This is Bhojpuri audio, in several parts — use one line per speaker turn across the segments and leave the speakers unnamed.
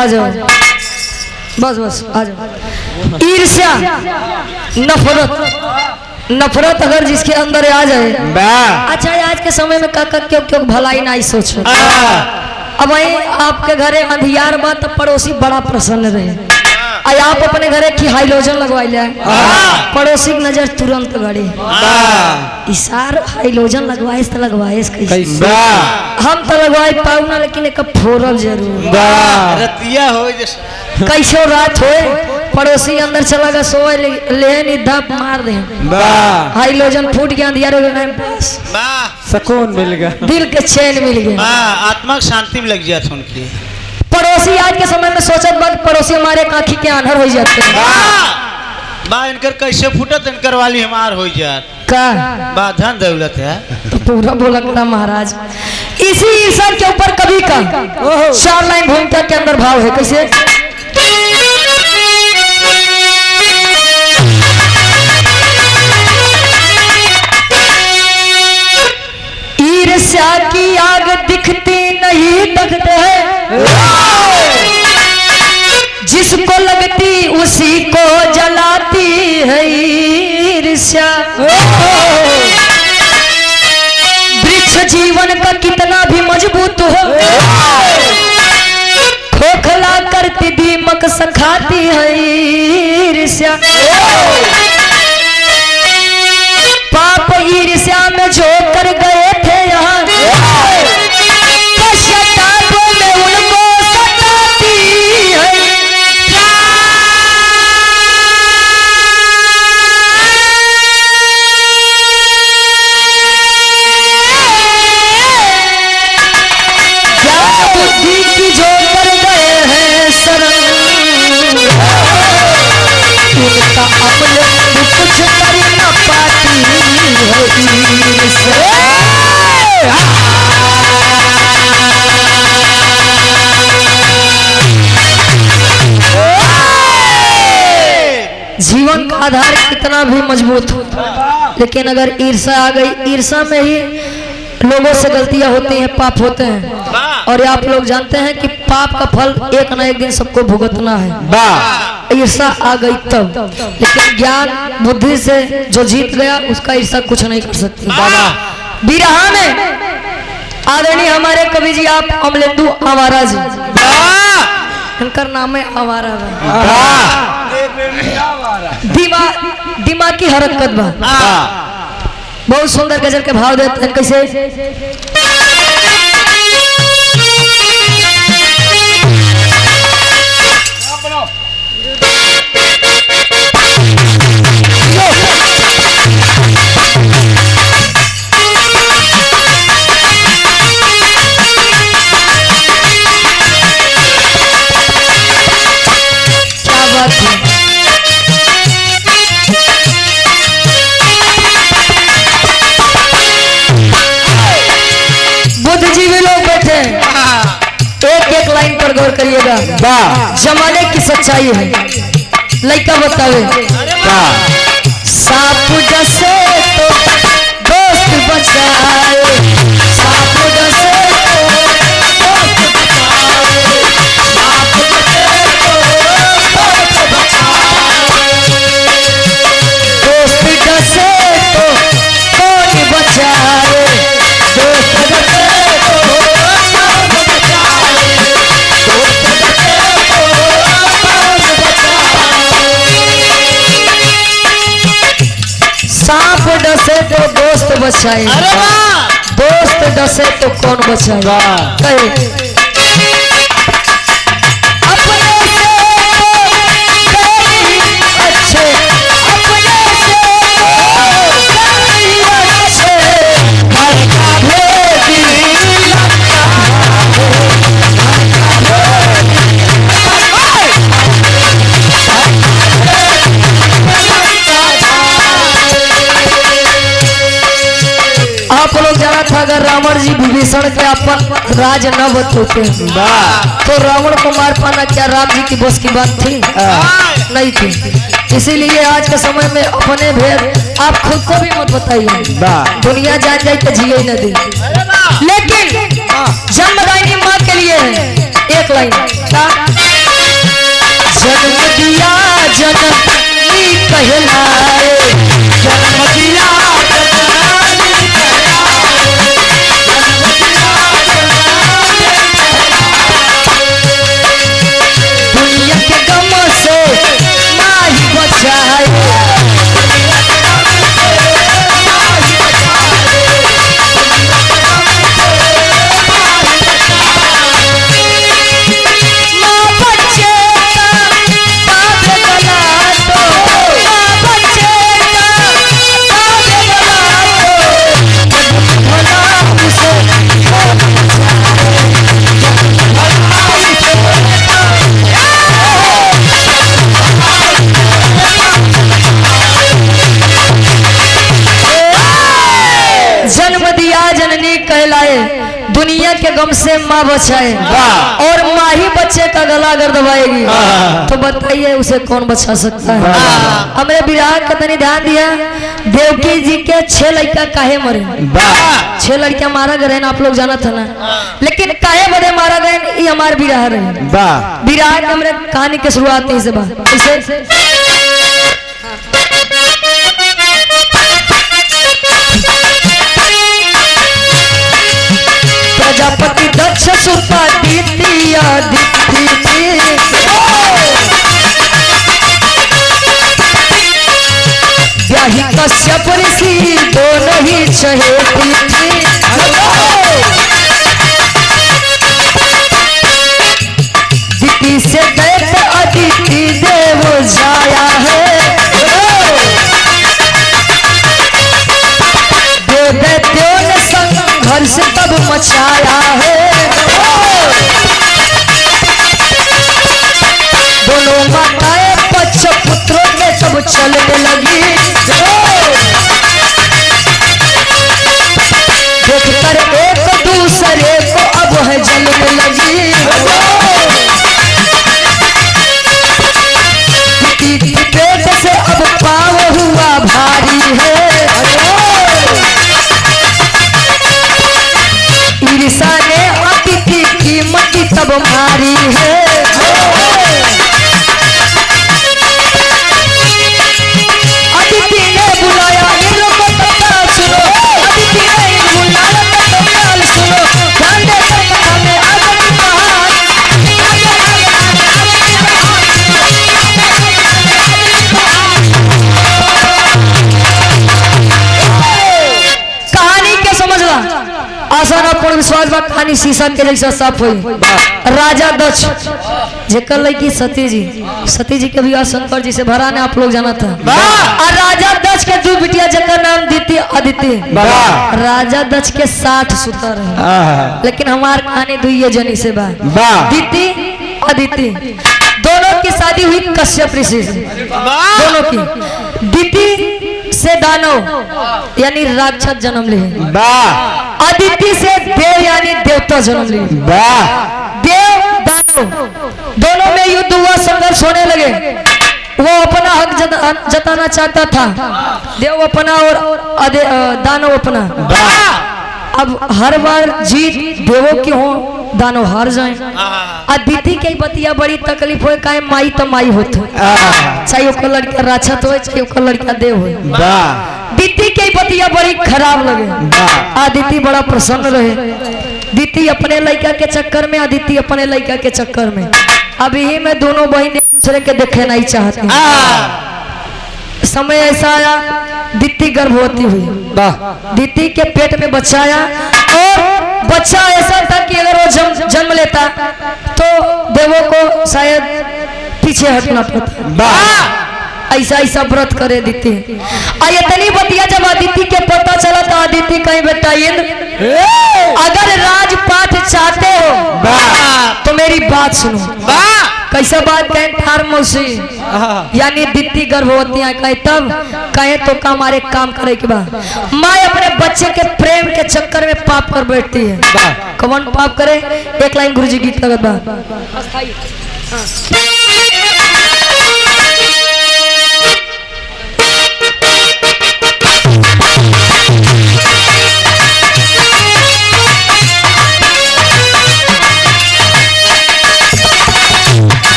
आ जाओ, बस बस आ जाओ। ईर्ष्या, नफरत अगर जिसके अंदर आ जाए, अच्छा आज के समय में काका क्यों क्यों भलाई नहीं सोचो। अब वही आपके घरे अंधियार बा तो पड़ोसी बड़ा प्रसन्न रहे, आप अपने घरे की हाइलोजन लगवाई ले, पड़ोसी की नजर तुरंत गड़ी। इशार हाइलोजन लगवाए तो लगवाए कैसे? हम तो लगवाए पाऊ ना, लेकिन एक फोरल जरूर
रतिया हो
कैसे रात होए, पड़ोसी अंदर चला गया सोए ले धप मार दे, हाइलोजन फूट गया, अंधियार हो गया, पास
सुकून मिल गया,
दिल के चैन मिल गया,
आत्मा शांति में लग जाता उनकी।
पड़ोसी आज के समय में सोचत बाद पड़ोसी हमारे आँखी के आंधर हो जाते हैं।
बा इनकर कैसे फूटत, इनकर वाली हमार हो जात
का
बा धन दौलत है
तो पूरा बोलता महाराज। इसी ईर्षा के ऊपर कवि का 4 लाइन भूमिका के अंदर भाव है, कैसे? ईर्ष्या की आग दिखती नहीं दगते है, जिसको लगती उसी को जलाती है ईर्ष्या। वृक्ष जीवन का कितना भी मजबूत हो, खोखला करती दीमक सखाती है ईर्ष्या। पाप ईर्ष्या में जो कर गए थे यहाँ, पश्चाताप में उनको सताती है। ज्ञान बुद्धि की जो कर गए हैं शरण, उनका अमल कुछ कर न पाती है ईर्ष्या। जीवन का आधार कितना भी मजबूत हो, लेकिन अगर ईर्ष्या आ गई, ईर्ष्या में ही लोगों से गलतियां होती हैं, पाप होते हैं। और आप लोग जानते हैं कि पाप का फल एक ना एक दिन सबको भुगतना है। ईर्ष्या आ गई तब, लेकिन ज्ञान बुद्धि से जो जीत गया उसका ईर्ष्या कुछ नहीं कर सकती। बिरहा में आदरणीय हमारे कवि जी आप अमलेंदु आवारा जी, इनका नाम है आवारा, दिमाग की हरकत बा, बहुत सुंदर गजल के भाव देते हैं, कैसे? क्या बात है, बुद्धिजीवी लोग बैठे एक लाइन पर गौर करिएगा, जमाने की सच्चाई है। लड़का बतावे, सांप जैसे तो दोस्त बचाए, सांप जैसे तो दोस्त बचाए, सांप जैसे तो दोस्त बचाए, दोस्त जैसे तो कौन बचाए, दोस्त जैसे तो कौन बचाए, दोस्त जैसे तो कौन बचाए। सांप डसे तो दोस्त बचाए, दोस्त डसे तो कौन बचाएगा? कहे अपने से तो अच्छे, अपने से तो अच्छे, घर का भेदी लगता आप लोग जाना था, अगर रावण जी विभीषण के अपन राज न बतौते तो रावण को मार पाना क्या राम जी की बस की बात थी? नहीं थी। इसीलिए आज के समय में अपने भेद आप खुद को भी मत बताइए, दुनिया जान जाए तो जिए ही न दी। लेकिन जन्मदायिनी माँ के लिए है एक लाइन, जन्म दिया जननी कहलाए,
जन्म दिया
दुनिया के गम से माही बचाए, माँ बच्चे का बाप गला दो, माँ बच्चे का बाप गला दो, भला उसे कौन जन्म दिया जननी कहलाए, दुनिया के गम से माँ बचाए और माँ ही बच्चे का गला अगर दबाएगी तो बताइए उसे कौन बचा सकता है। हमने विराह का तनी ध्यान दिया, देवकी जी के 6 लड़का काहे मरे, 6 लड़कियां मारा गए ना, आप लोग जाना था ना, लेकिन काहे बदे मारा गए ये हमारे विराह रहे। विराह के हमने कहानी के शुरुआत से बात कैसे प्रजापति दक्ष सुता द्वितीया ब्याही कश्यप ऋषि दोनों ही चहेती थी, दिति से दैत्य अदिति देव जाया है, देव दैत्यों ने संघर्ष तब मचाया है, दोनों माताएं बच्चे पुत्रों के तब चलने लगी, देखकर एक दूसरे को अब है जलने लगी, पेट से अब पाव हुआ भारी है, ईर्षा ने अतिथि की मति तब मारी है, अतिथि ने बुलाया इंद्र को तत्काल सुनो, अतिथि ने इंद्र बुलाया तत्काल सुनो, ध्यान देकर कथा में आगे कहानी, कहानी के समझला आसान और पूर्ण विश्वास बा, कहानी शीशा के जैसा साफ हुई। राजा दक्ष जेकर लड़की सती जी के विवाह शंकर जी से भरा ने आप लोग जाना था, और राजा दक्ष के 2 बिटिया जेकर नाम दीति अदिति, राजा दक्ष के 60 सुतर है, लेकिन हमार कहानी 2 जनी से बा, दीति अदिति, दोनों की शादी हुई कश्यप ऋषि से, दोनों की। दीति से दानव यानी राक्षस जन्म लिए, अदिति से देव यानी देवता जन्म लिए, देव दानव दोनों में युद्ध हुआ, संघर्ष होने लगे, वो अपना हक जताना चाहता था, देव अपना और दानव अपना। अब हर बार जीत देवों की हो, दानव हार जाए। अदिति के बतिया बड़ी तकलीफ हो, काहे माई तो माई होते, चाहे ओकर लड़का राक्षस हो चाहे ओकर लड़का देव हो, दीति के बतिया बड़ी खराब लगे। आदिति बड़ा प्रसन्न रहे, दीति अपने लड़का के चक्कर में, अदिति अपने लड़का के चक्कर में। अभी ही में दोनों बहन एक दूसरे के देखे नहीं चाहते। समय ऐसा आया, दीति गर्भवती हुई, दीति के पेट में बच्चा आया, और बच्चा ऐसा था कि अगर वो जन्म लेता तो देवों को शायद पीछे हटना पड़ता। ऐसा ऐसा व्रत करे दीति। इतनी बतिया जब अदिति के पता चला तो अदिति कहीं बेटा इंद्र, अगर राजपाट चाहते हो तो मेरी बात सुनो। कैसा बात कहें ठार मौसी, यानी दीति गर्भवती कहे तब कहे तो का हमारे काम करे के बाद माँ अपने बच्चे के प्रेम के चक्कर में पाप कर बैठती है। कौन पाप करे? एक लाइन गुरुजी गीत लगत बा,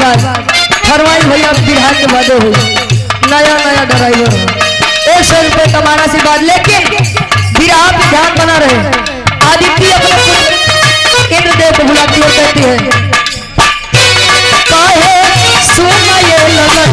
आशीर्वाद फरमाई भैया बिरहा के वादे हुई नया नया ड्राइवर 100 रुपये कमाना आशीर्वाद, लेकिन बिरहा पे ध्यान बना रहे। आदित्य अपने पुत्र इंद्रदेव को बुलाती और कहती है काहे सुना ये लगन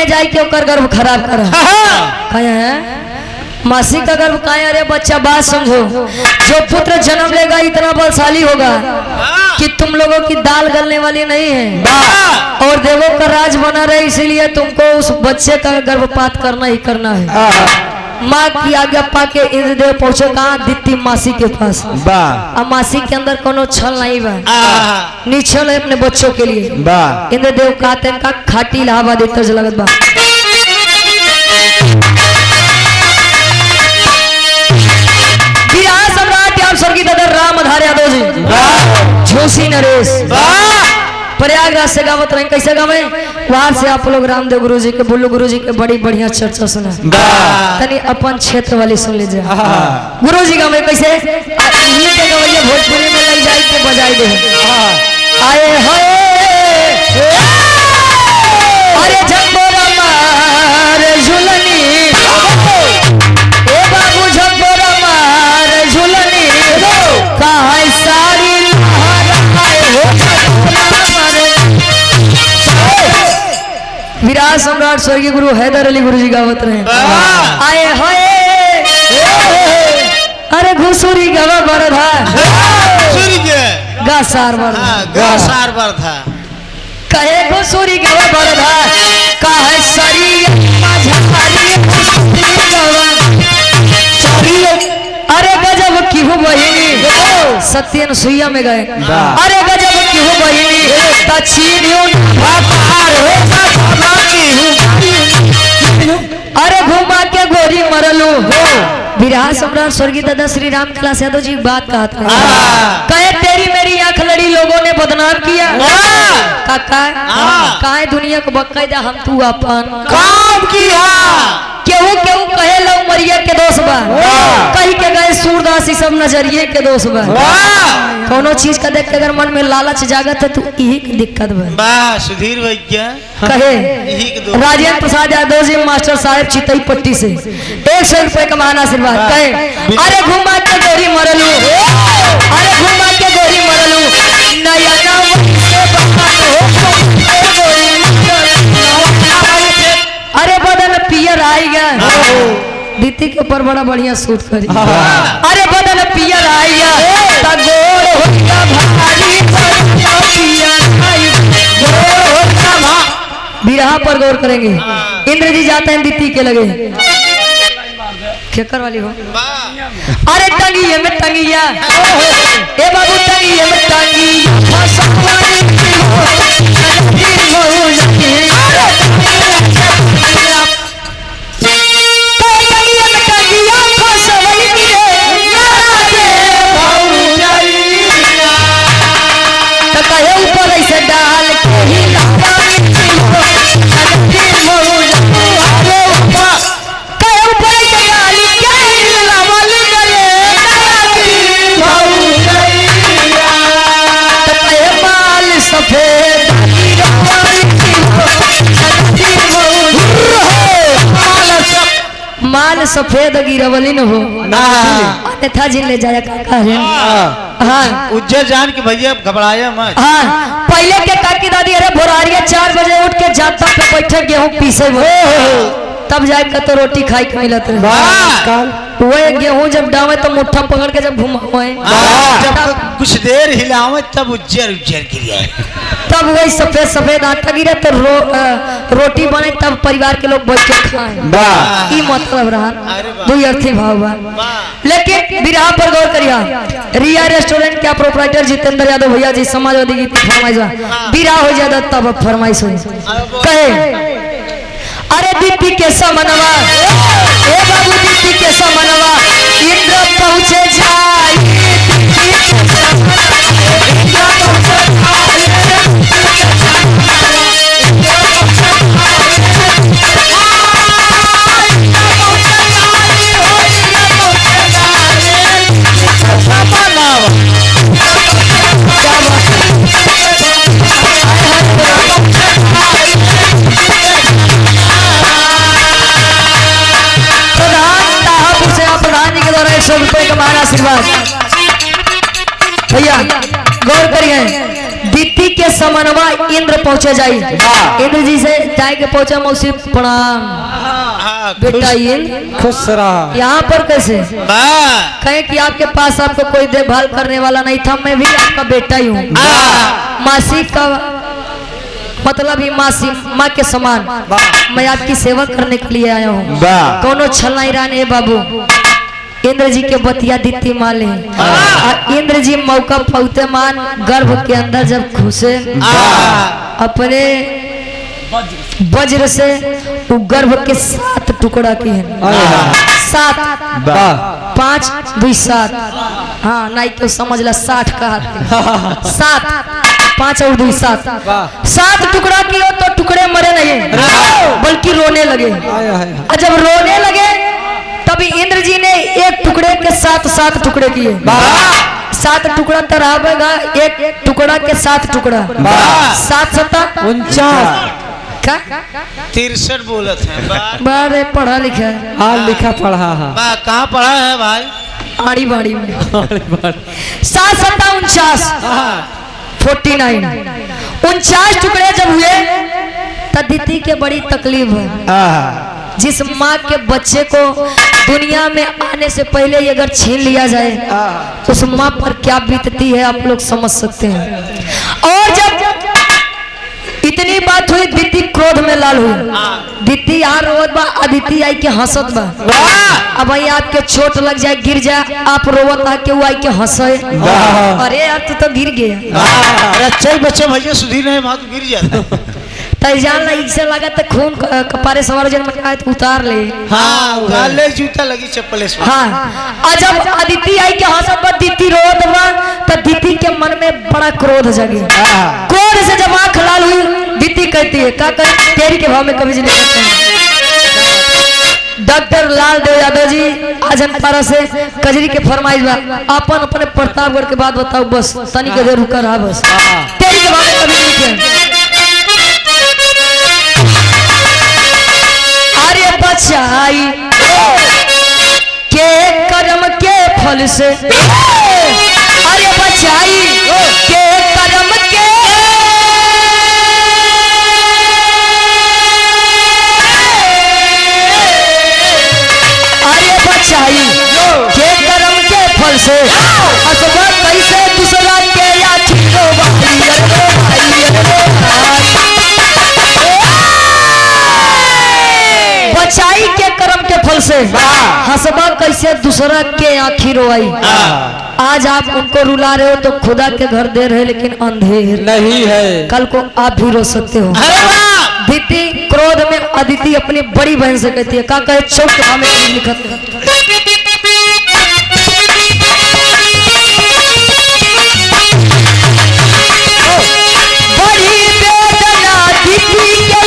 जाए के ओकर गर्भ खराब कर मासी का गर्भ काहे? अरे बच्चा बात समझो, जो पुत्र जन्म लेगा इतना बलशाली होगा कि तुम लोगों की दाल गलने वाली नहीं है और देवों का राज बना रहे, इसीलिए तुमको उस बच्चे का गर्भपात करना ही करना है। माँ की आज्ञा पाके इंद्रदेव पहुंचे कहाँ? दित्ती मासी के पास। अब मासी के अंदर कोनो छल नहीं बा, निछल है अपने बच्चों के लिए। इंद्रदेव कहते हैं का खाटी इलाहाबाद तर्ज लगत बा। बिरहा सम्राट आप स्वर्गीय दादा रामधार यादव जी झोसी नरेश प्रयागराज से गावत रहे। कैसे गावे? वहां से आप लोग रामदेव गुरु जी के, बुल्लू गुरु जी के बड़ी बढ़िया चर्चा सुना, तनी अपन क्षेत्र वाली सुन लीजिए। गुरु जी गावे कैसे? इन्हीं के गवैया भोजपुरी में लग जाए के बजाई दे आए होए अरे झंगोरा मार झुलनी ए बाबू झंगोरा मार झुलनी काहे सारी विराट सम्राट स्वर्गीय गुरु हैदर अली गुरु जी गावत रहे। आए होए अरे घुसुरी गवा बरधा गासार
था
कहे घुसुरी गवा बरधा काहे सरी अरे गजब की हो बहिनी सत्यन सुइया में गए। अरे गजब की हो बहिनी अरे घुमा के गोरी मरलू बिरहा सम्राट स्वर्गीय दादा श्री राम कैलाश यादव जी बात कहते हैं कहे तेरी मेरी आंख लड़ी लोगों ने बदनाम किया काहे दुनिया को बकायदा हम तू अपन
काम किया
केहू केहू कहे लो मरिया के दोष बा कहीं के गए सूरदास सब नजरिए के दोष बा कोनो चीज का देख के अगर मन में लालच जागत है तो यही की दिक्कत बा।
सुधीर भैया
कहे राजेंद्र प्रसाद यादव जी मास्टर साहब चितई पट्टी से 100 रुपए का महान आशीर्वाद। कहे अरे घुमा के गोरी मरलू अरे घुमा के गोरी मरलू अरे बदन पियर आई गया दीदी के ऊपर बड़ा बढ़िया सूट करी। अरे बदन पियर आई बिरहा पर गौर करेंगे। इंद्र जी जाते हैं दीदी के लगे खेकर वाली हो। अरे टंगिया में टंगिया ए बाबू टंगिया में टंगिया ऊपर ऐसे डाल माल सफेद गिरवलिन हो अन्यथा जिन ले जाया काका है। हाँ
उज्जैन जान के भैया घबराया मत।
हाँ पहले के काकी दादी अरे भोरारिया 4 बजे उठ के जाता पे बैठे गेहूं पीसे तब जाके तो रोटी खाई के मिलत रहे।
काल
वही गेहूं जब डावे तो मुट्ठा पकड़ के जब घुमावे
जब कुछ देर हिलावे तब उज्जर उज्जर गिर जाए,
तब वही सफेद सफेद आटा गिरे तो रोटी बने तब परिवार के लोग बैठ के खाए।
वाह
ई मतलब रहा
अरे वाह।
दो अर्थी भाव बा।
वाह।
लेकिन बिरहा पर गौर करिया। रिया रेस्टोरेंट के प्रोपराइटर जितेंद्र यादव भैया जी समाजवादी गीत फरमाइश बिरहा हो जाता तब फरमाइश हुई कहे अरे दीदी के समनवा ए बाबू दीदी के समनवा इंद्र पहुँचे जाई ₹100 का महान आशीर्वाद। भैया गौर करिए दीदी के समनवा इंद्र पहुंचे जाई। इंद्र जी से जाए के पहुंचा मौसी प्रणाम बेटा इंद्र
खुश रहा।
यहाँ पर कैसे
वाह।
कहे कि आपके पास आपको कोई देखभाल करने वाला नहीं था, मैं भी आपका बेटा ही हूँ। मासी का मतलब ही मासी माँ के समान मैं आपकी सेवा करने के लिए आया हूँ। कोनो छल नहीं रहने बाबू। इंद्र जी के बतिया दीदी माले इंद्र जी मौका पहुते मान गर्भ के अंदर जब घुसे अपने वज्र से वो गर्भ के 7 टुकड़ा किए हैं। 7 5 2 7 हाँ नहीं क्यों समझ ला 60 कहा 7 5 और 2 7 टुकड़ा किए तो टुकड़े मरे नहीं बल्कि रोने लगे। और जब रोने लगे तभी इंद्र जी ने एक टुकड़े के 7 टुकड़े किए। 7 टुकड़ा तो रहेगा, एक टुकड़ा के 7 टुकड़ा 7 7 49 क्या
63 बोलत है।
बारे पढ़ा लिखा है।
हाँ लिखा पढ़ा है।
वाह कहाँ पढ़ा है भाई?
आड़ी बाड़ी में 7 7 49 49 टुकड़े जब हुए तब दीदी के बड़ी तकलीफ है। जिस माँ के बच्चे को दुनिया में आने से पहले ही अगर छीन लिया जाए तो उस माँ पर क्या बीतती है आप लोग समझ सकते हैं। और जब इतनी बात हुई दीदी क्रोध में लाल हुई। दीदी यहाँ रोवत बा अदिति आई के हंसत बा। अब भाई आपके चोट लग जाए गिर जाए आप रोवत आ के वो आई के हंसे। अरे यार तू तो गिर गया।
अच्छा बच्चे भैया सुधीर नहीं वहां तो गिर जाता
जान से लगा तो खून कपारे सवार जन में उतार ले।
हाँ गाले जूता लगी चप्पल इसमें।
हाँ जब अदिति आई के हंसत बा दीदी रोत बा तो दीदी के मन में बड़ा क्रोध जगे। क्रोध से जब आंख लाल हुई दीदी कहती है क्या कही तेरी के भाव में कभी नहीं कहते। डॉक्टर लाल देव यादव जी आजमपारा से कजरी के फरमाइश बा अपन अपने प्रतापगढ़ के बाद बताओ बस तनी के देर रुका रहा बस तेरी के भाव में कभी नहीं कहते। अरे बचाई के कर्म के फल से अरे बचाई के कर्म के अरे बचाई के कर्म के फल से असबर कैसे दूसरा के या छीनो भाई बचाई के कर्म के फल से हसबा कैसे दूसरा के आँखी रोई। आज आप उनको रुला रहे हो तो खुदा के घर दे रहे लेकिन अंधेर
नहीं है।
कल को आप भी रो सकते हो। दीदी क्रोध में अदिति अपनी बड़ी बहन से कहती है का कहे चौक हमें लिखत बड़ी वेदना दीदी के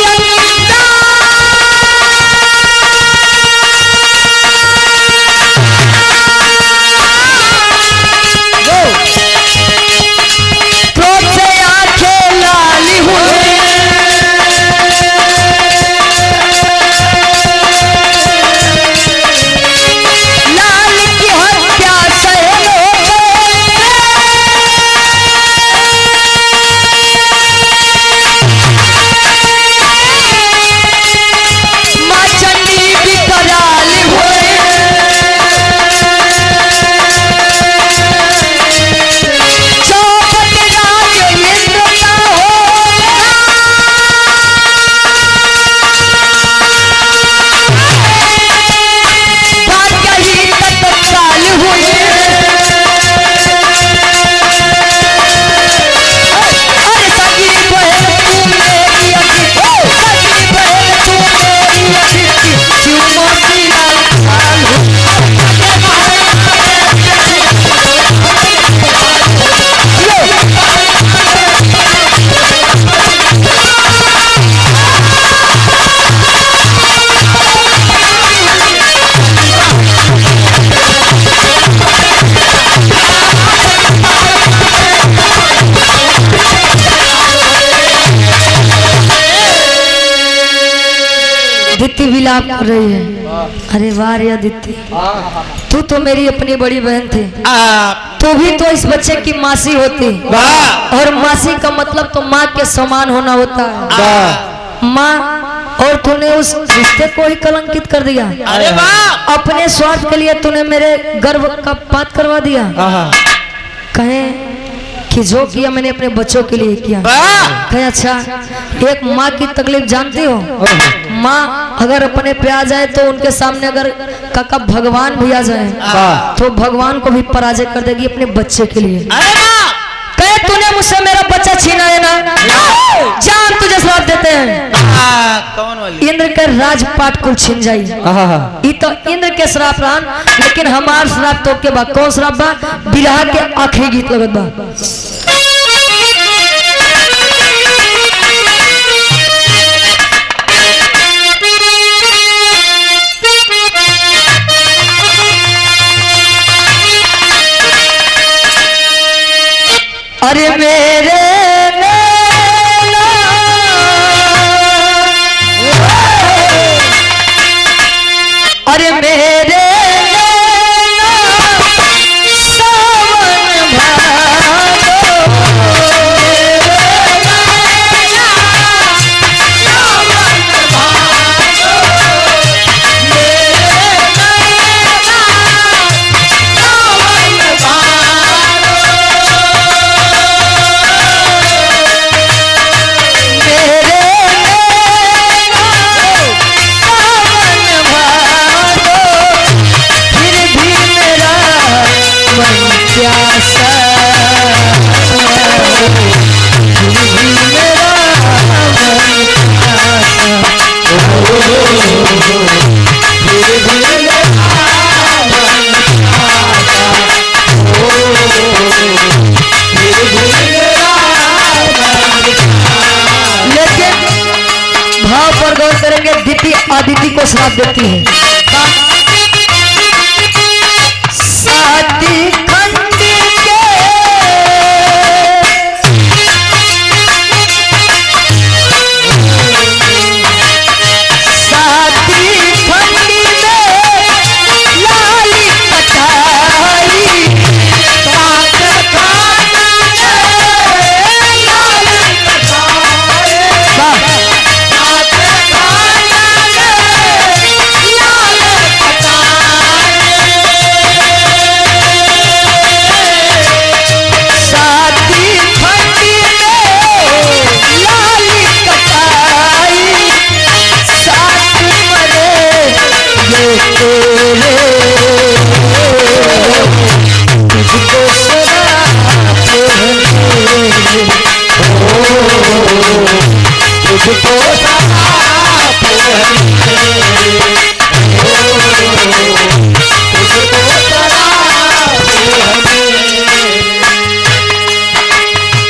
दित्ती विलाप कर रही है। अरे वाह रे दित्ती, तू तो मेरी अपनी बड़ी बहन थी, तू भी तो इस बच्चे की मासी होती, और मासी का मतलब तो माँ के समान होना होता है माँ, और तूने उस रिश्ते को ही कलंकित कर दिया।
अरे वाह,
अपने स्वार्थ के लिए तूने मेरे गर्व का बात करवा दिया। कहे कि जो किया मैंने अपने बच्चों के लिए किया। कहे अच्छा, एक माँ की तकलीफ जानती हो? माँ अगर अपने पे आ जाए तो उनके सामने अगर काका भगवान भी आ जाए तो भगवान को भी पराजय कर देगी अपने बच्चे के लिए। कहे तूने मुझसे मेरा बच्चा छीना है ना, जान तुझे श्राप देते हैं।
कौन वाली?
इंद्र के राजपाट को छीन जाई। ये तो इंद्र के श्राप रहन, लेकिन हमार श्राप तो के बा। कौन श्राप बा? बिरहा के आखिरी गीत लगत बा। अरे मेरे नैना, अरे मेरे नैना सावन भादो, आदिति को श्राप देती है। साथी खंड के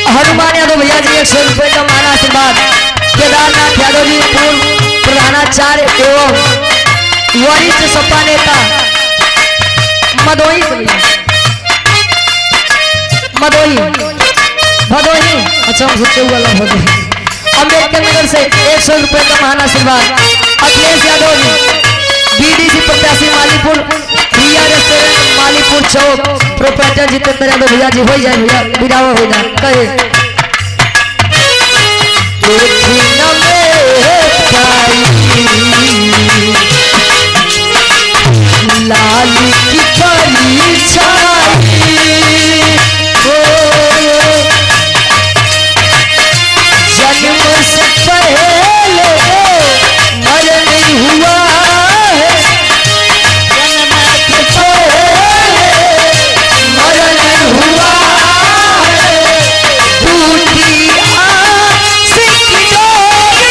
हनुमान यादव भैया जी 100 रुपए का माना आशीर्वाद। केदारनाथ यादव जी पूर्व प्रधानाचार्य एवं वरिष्ठ सपा नेता मदोही भदोही, अच्छा हम सोचे वाला भदोही। अम्बेडकर नगर से 100 रुपए का महान आशीर्वाद। अखिलेश यादव जी बीडीसी प्रत्याशी मालीपुर, रिया रेस्टोरेंट मालीपुर चौक, प्रोपराइटर जितेंद्र यादव भैया जी हो जाए भैया विरावा हो जाए। कहे लाली की परी छाई, जन्म से पहले मर नहीं हुआ है, जन्म से पहले मर नहीं हुआ है, टूटी आशिक डोरी,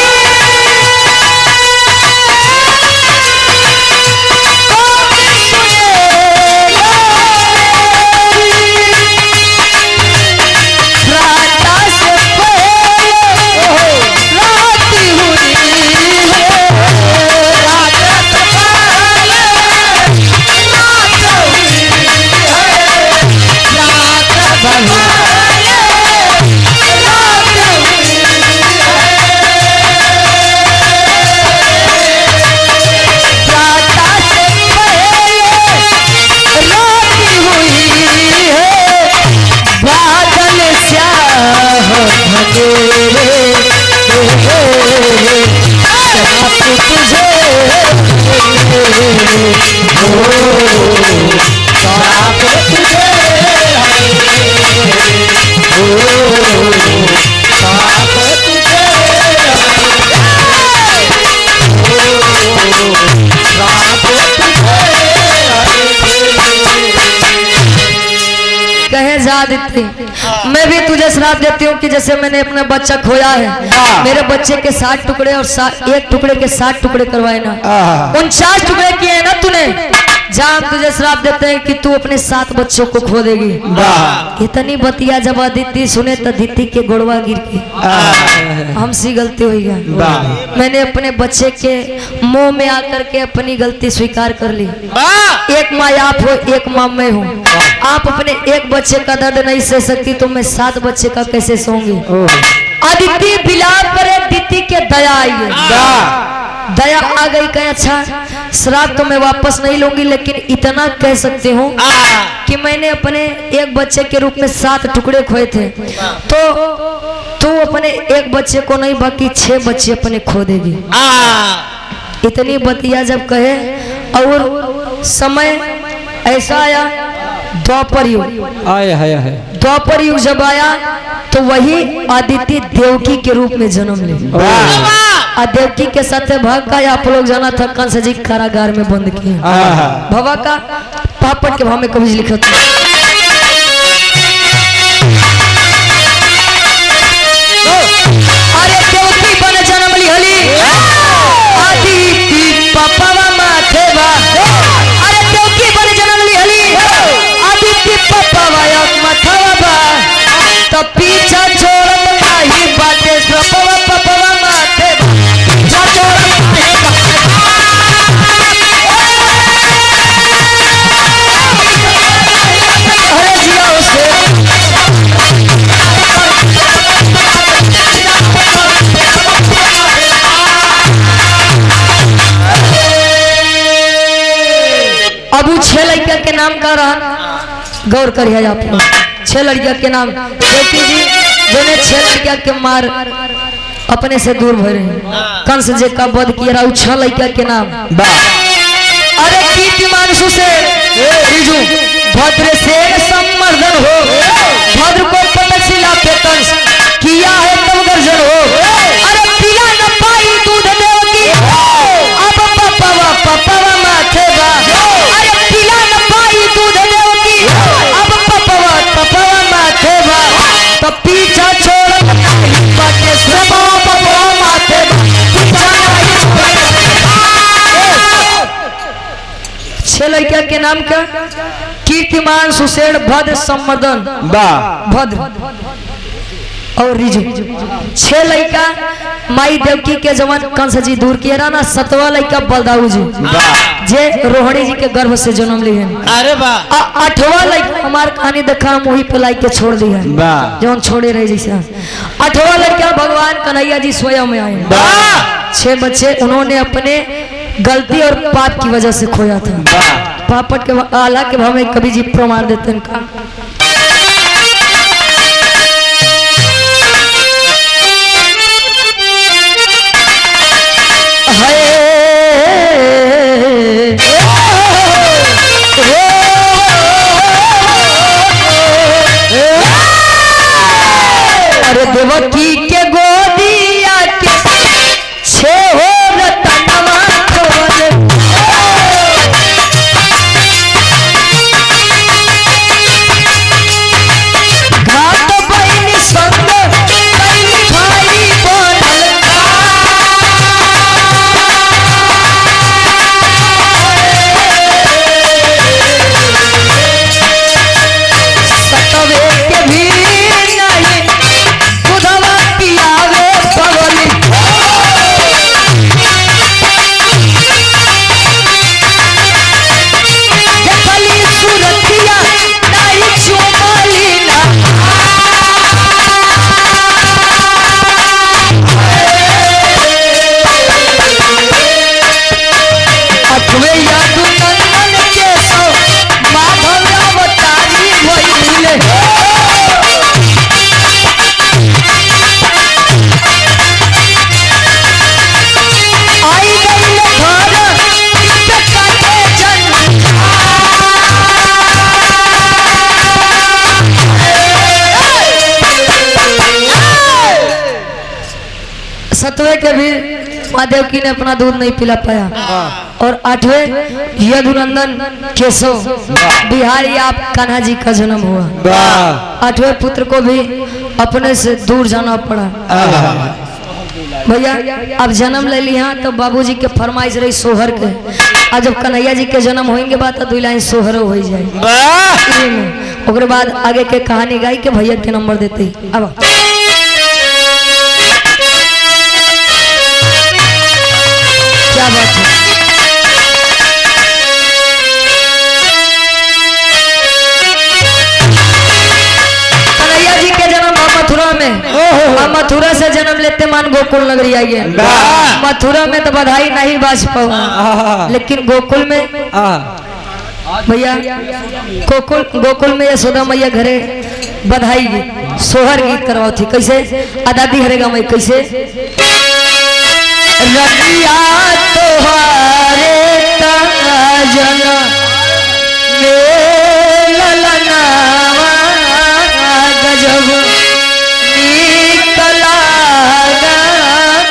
कहे जा देते, मैं भी तुझे श्राप देती हूँ कि जैसे मैंने अपना बच्चा खोया है, मेरे बच्चे के 7 टुकड़े और एक टुकड़े के 7 टुकड़े करवाए ना, 49 टुकड़े किए हैं ना तूने। जहाँ तुझे श्राप देते हैं कि तू अपने 7 बच्चों को खो देगी। इतनी बतिया जब अदिति सुने तो दिति के गोड़वा गिर के हमसे गलती हुई है। मैंने अपने बच्चे के मुंह में आकर के अपनी गलती स्वीकार कर ली। एक माँ आप हो, एक माँ मैं हूँ। आप अपने एक बच्चे का दर्द नहीं सह सकती तो मैं 7 बच्चे का कैसे सहूंगी। अदिति बिलाप करे, दिति के दया आई है। दया आ गई, कहे अच्छा श्राप तो मैं वापस नहीं लूंगी, लेकिन इतना कह सकती हूँ कि मैंने अपने एक बच्चे के रूप में 7 टुकड़े खोए थे, तो तू अपने एक बच्चे को नहीं बाकी 6 बच्चे अपने खो देगी। इतनी बतिया जब कहे, और समय ऐसा आया द्वापर युग, द्वापर युग जब आया तो वही अदिति देवकी के रूप में जन्म ली। देवकी के साथ भाग का आप लोग जाना था, कंस जी कारागार में बंद किए। भवा का पापट के भाव में कभी लिखा था, अरे देवकी बन जन्म ली हली अदिति पापवा माथे बा। अरे देवकी बन जन्म ली हली अदिति पापवा माथवा बा, तो पीछा छोड़ नाही बाटे सपवा पापवा माथे बा। अब 6 लड़किया के नाम का रहा, गौर करिए आप लोग। 6 लड़किया के नाम देवकी जी जिन्हें 6 लड़किया के मार अपने से दूर भरे, कंस जी का वध किया रहा। 6 लड़किया के नाम, अरे कीर्तिमान सुशेर रिजु भद्र से सम्मर्दन हो, भद्र को पटक सिला पे कंस किया है तब गर्जन हो। अरे पिला न पाई दूध देवकी अब पपवा माथे बा। अरे पिला न पाई दूध देवकी अब पपवा माथे बा, तो पीछा छोड़ नहीं बाटे पपवा माथे बा। 6 लड़किया के नाम क्या? कीर्तिमान सुशेर भद्र सम्मर्दन भद्र और रिजु। 6 लड़का माई देवकी के जवान कंस जी दूर किए रहा ना। 7वां लड़का बलदाऊ जी जे रोहिणी जी के गर्भ से जन्म लिए।
अरे वाह।
8वां लड़का हमार कहानी देखा हम वही पे लाई के छोड़ दिया जौन छोड़े रहे जैसे। 8वां लड़का भगवान कन्हैया जी स्वयं में आए। 6 बच्चे उन्होंने अपने गलती और पाप की वजह से खोया था। पापट के आला के भाव में कवि जी प्रमाण देते हैं का अरे देवकी के गोदिया के 6 हो रतनवा घाट बहिनी संग बहिनी भाई बनल। सतवे के भी नहीं दूधवा पियावे पगली। देखली सुरतिया नहीं चुमली ना। अठवे यादु नंदन के सो माधव अवतारी भइले। 7वें के भी माँ देवकी ने अपना दूध नहीं पिला पाया। और 8वें यदुनंदन केशव बिहारी आप कान्हा जी का जन्म हुआ। 8वें पुत्र को भी अपने से दूर जाना पड़ा। भैया अब जन्म ले लिया तो बाबूजी के फरमाइश रही सोहर के। आज जब कन्हैया जी के जन्म होंगे बात तो 2 लाइन सोहरो हो जाए। उसके बाद आगे के कहानी गाई के भैया के नंबर देते अब क्या बात है। कन्हैया जी के जन्म मथुरा में, मथुरा से जन्म लेते मान गोकुल नगरी आइए। मथुरा में तो बधाई नहीं बाज पाऊंगा, लेकिन गोकुल में भैया गोकुल में यशोदा मैया घरे बधाई गीत सोहर गीत करवाओ थी। कैसे दादी हरेगा मैं कैसे रबिया तोहारे जन ललनावा गजब निकला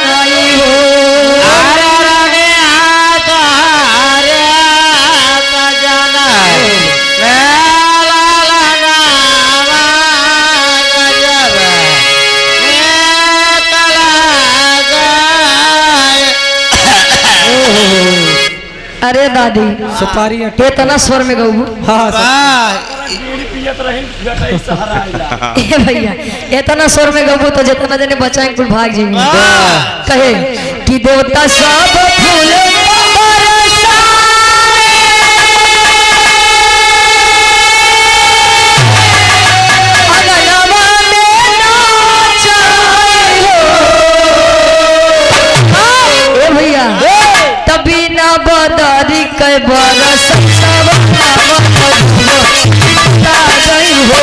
गई हो। अरे दादी
सुपारी
ये तना स्वर में गऊ। ए भैया ये तना स्वर में गऊ तो जितना जने बचाएं कुल भाग जाएंगे। कहे कि देवता सब फूल बदारी के बरस सब गई हो।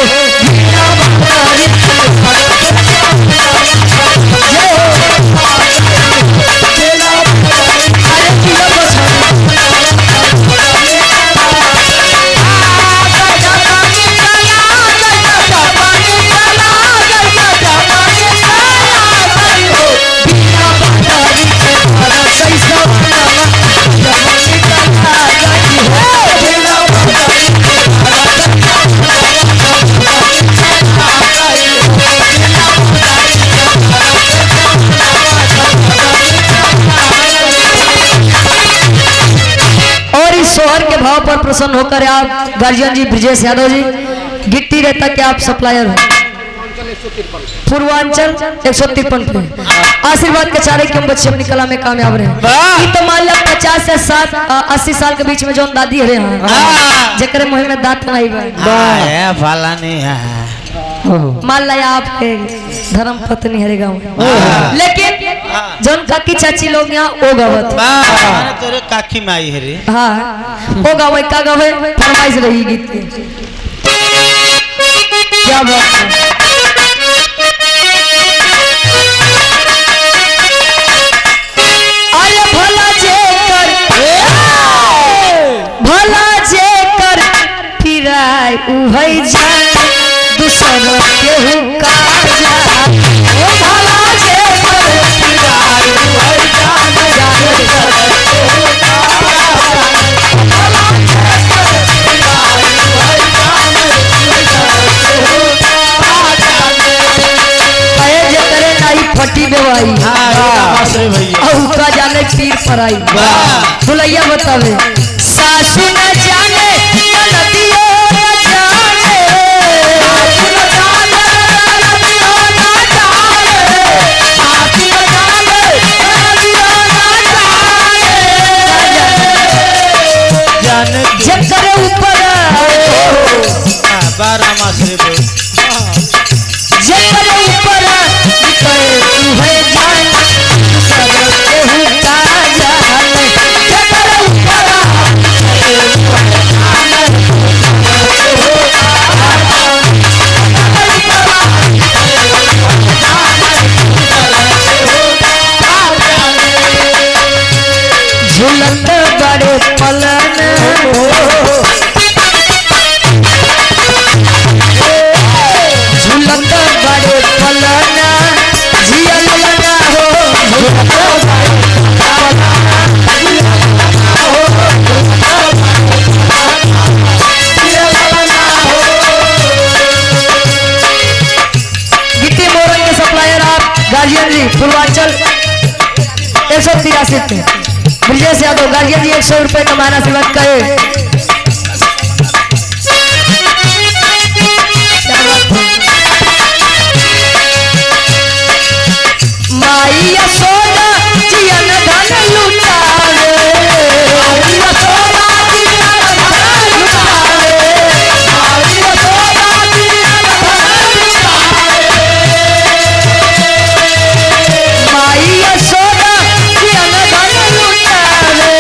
सोहर के भाव पर प्रसन्न होकर आप गार्जियन जी ब्रिजेश यादव जी गिट्टी रहता कि आप सप्लायर हो पूर्वांचल 153 पे आशीर्वाद के चारे के हम बच्चे अपनी कला में कामयाब रहे। तो मान लिया 50 से 80 साल के बीच में जो दादी हरे हैं जकरे मुंह में दांत नहीं मान लिया आपके धर्म पत्नी हरे गाँव, लेकिन जौन काकी चाची लोग यहाँ ओ गवत
तेरे काकी में आई है रे।
हाँ ओ गावे का गावे फरमाइश रही गीत की। क्या बात है। अरे भला जे कर फिराय उहै जान दूसर के हुक्का जा। ओ भला जे कर फिराय उहै जान फटी बेवाई जाने पीर पराई। दुलैया बतावे सासू न जाने नदियो न जाने सासू न जाने नदियो न जाने सासू न जाने नदियो न जाने जब करे ऊपर
12 मास रे
जब करे ऊपर है जान सब के हुक्का जान जब करे ऊपर गार्जियन जी पूर्वांचल 183 ब्रिजेश यादव गार्जियन जी 100 रुपए का माना सिलत कहे। माई यशोदा जियन धन लुटावे, माई यशोदा जियन धन लुटावे, माई यशोदा जियन धन लुटावे, माई यशोदा जियन धन लुटावे,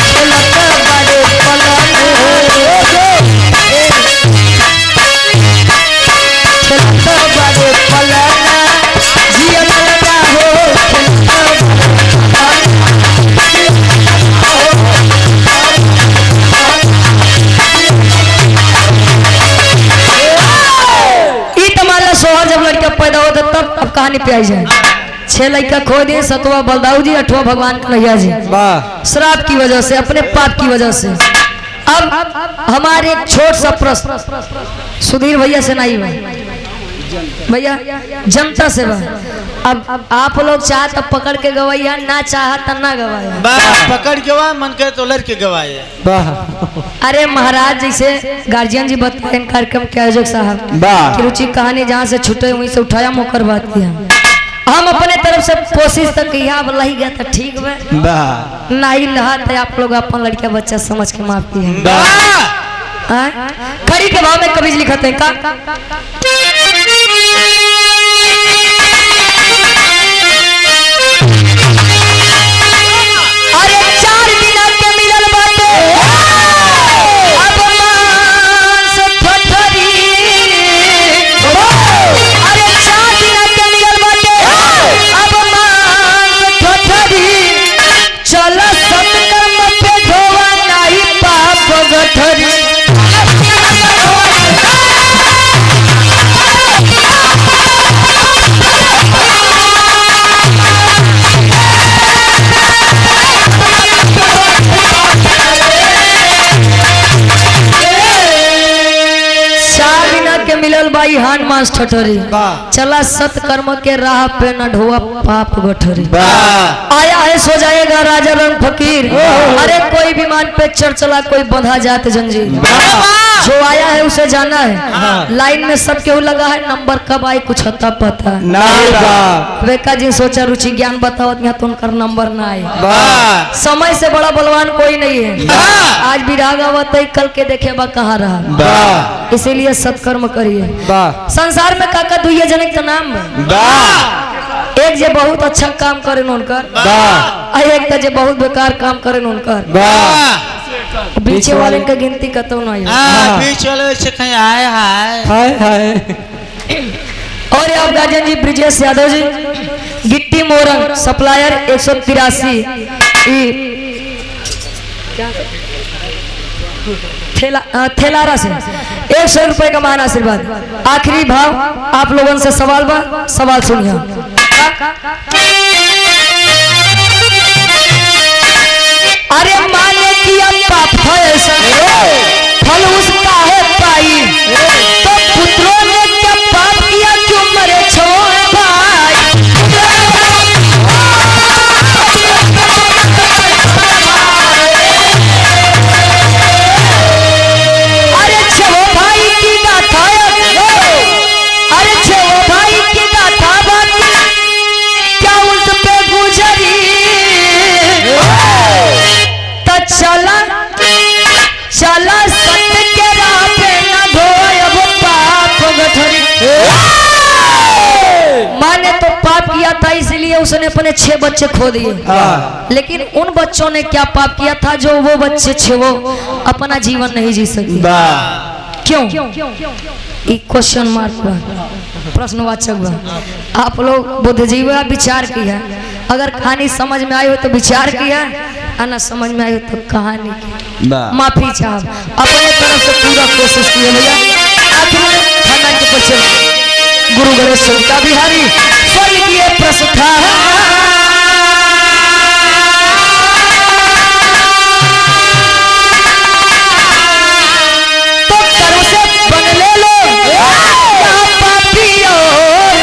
खेलत बड़े पलन खेलत बड़े पलन जियन लगा हो सोहर जब लड़का पैदा होता तब अब कहानी पे आई जाए। 6 लड़का खो दिए, 7वां बलदाऊ जी, 8वां भगवान कन्हैया जी, श्राप की वजह से, अपने पाप की वजह से। अब हमारे एक छोट सा प्रश्न सुधीर भैया से नहीं भाई भैया जनता से बा। अब आप लोग चाह तब पकड़ के गवाइया, ना चाह तब ना गवाया।
पकड़ के गवा, मन करे तो लड़के गवाए।
अरे महाराज जैसे गार्जियन जी बताए कार्यक्रम के आयोजक साहब की रुचि कहानी जहाँ से छूटे वहीं से उठाया, मुकर बात किया। हम अपने तरफ से कोशिश तक किया, अब लही गया तो ठीक है, नहीं लहा तो आप लोग अपन लड़का बच्चा समझ के माफ किया। खड़ी के भाव में कभी लिखते हैं का बाई हान मांस ठठरी, चला सत्कर्म के राह पे न ढोआ पाप गठरी। आया है सो जाएगा राजा रंग फकीर, अरे कोई विमान पे चढ़ चला कोई बंधा जात जंजीर। जो आया है उसे जाना है, लाइन में सब केहू लगा है, नंबर कब आई कुछ हता पता वेका जी सोचा रुचि ज्ञान बताओ तो उनका नंबर ना आए। समय से बड़ा बलवान कोई नहीं है, आज भी राग आवत है, कल के देखे बा कहाँ रहा, इसीलिए सत्कर्म करिए। संसार में काका दुइये जने का नाम है, एक जे बहुत अच्छा काम करे उनकर, एक जे बहुत बेकार काम करे उनकर, पीछे वाले का गिनती कतो नहीं है,
बीच वाले से कहीं आए हाय
हाय।
और आप गार्जियन जी ब्रिजेश यादव जी गिट्टी मोरंग सप्लायर 183 थेलारा से 100 रुपए का मान आशीर्वाद। आखिरी भाव आप लोगों से सवाल बा, सवाल सुनिए। अरे माने किया पाप फल उसका है पाई, तो पुत्रों ने क्या पाप किया क्यों मरे छोड़ भाई। अरे छो भाई की गाथा, अरे छो भाई की गाथा बाकी क्या उस पे गुजरी, तो चला चला सत्य के राह पे न ढोए अब पाप गठरी। माने तो पाप किया था इसलिए उसने अपने 6 बच्चे खो दिए, लेकिन उन बच्चों ने क्या पाप किया था जो वो बच्चे 6 वो अपना जीवन नहीं जी सके। क्यों? क्वेश्चन मार्क बा, प्रश्नवाचक बा। आप लोग बुद्धिजीवी विचार किया, अगर कहानी समझ में आई हो तो विचार किया, ना समझ में आई हो तो कहानी की माफी चाह, अपने तरफ से पूरा कोशिश किए भैया। आखिर में खानदान के परिचय गुरु गणेश का बिहारी स्वर्गीय प्रसथा बन ले लो पापी और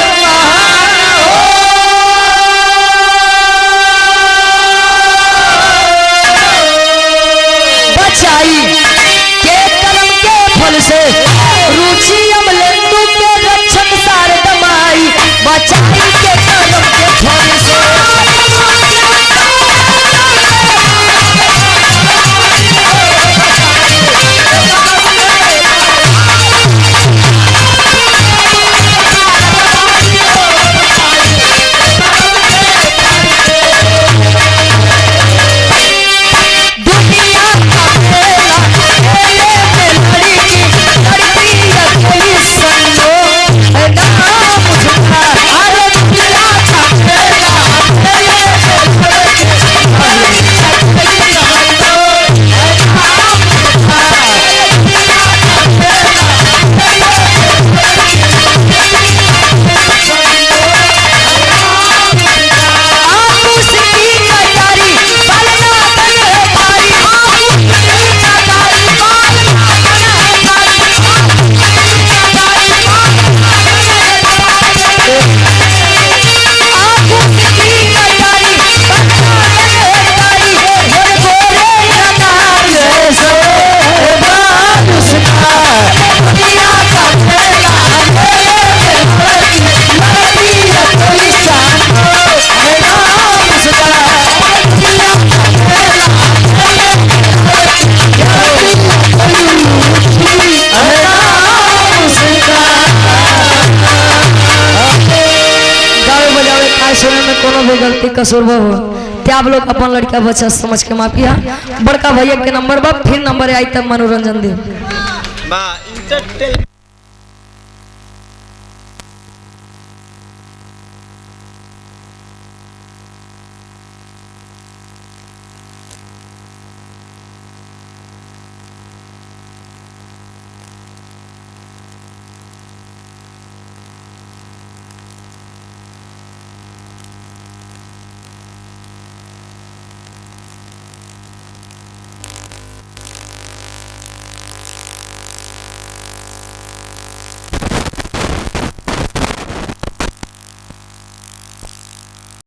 कोनो भी गलती कसूर हो ते आप लोग अपन लड़का बच्चा समझ के माफी बड़का भैया के नंबर बा फिर नंबर आई तब मनोरंजन दे।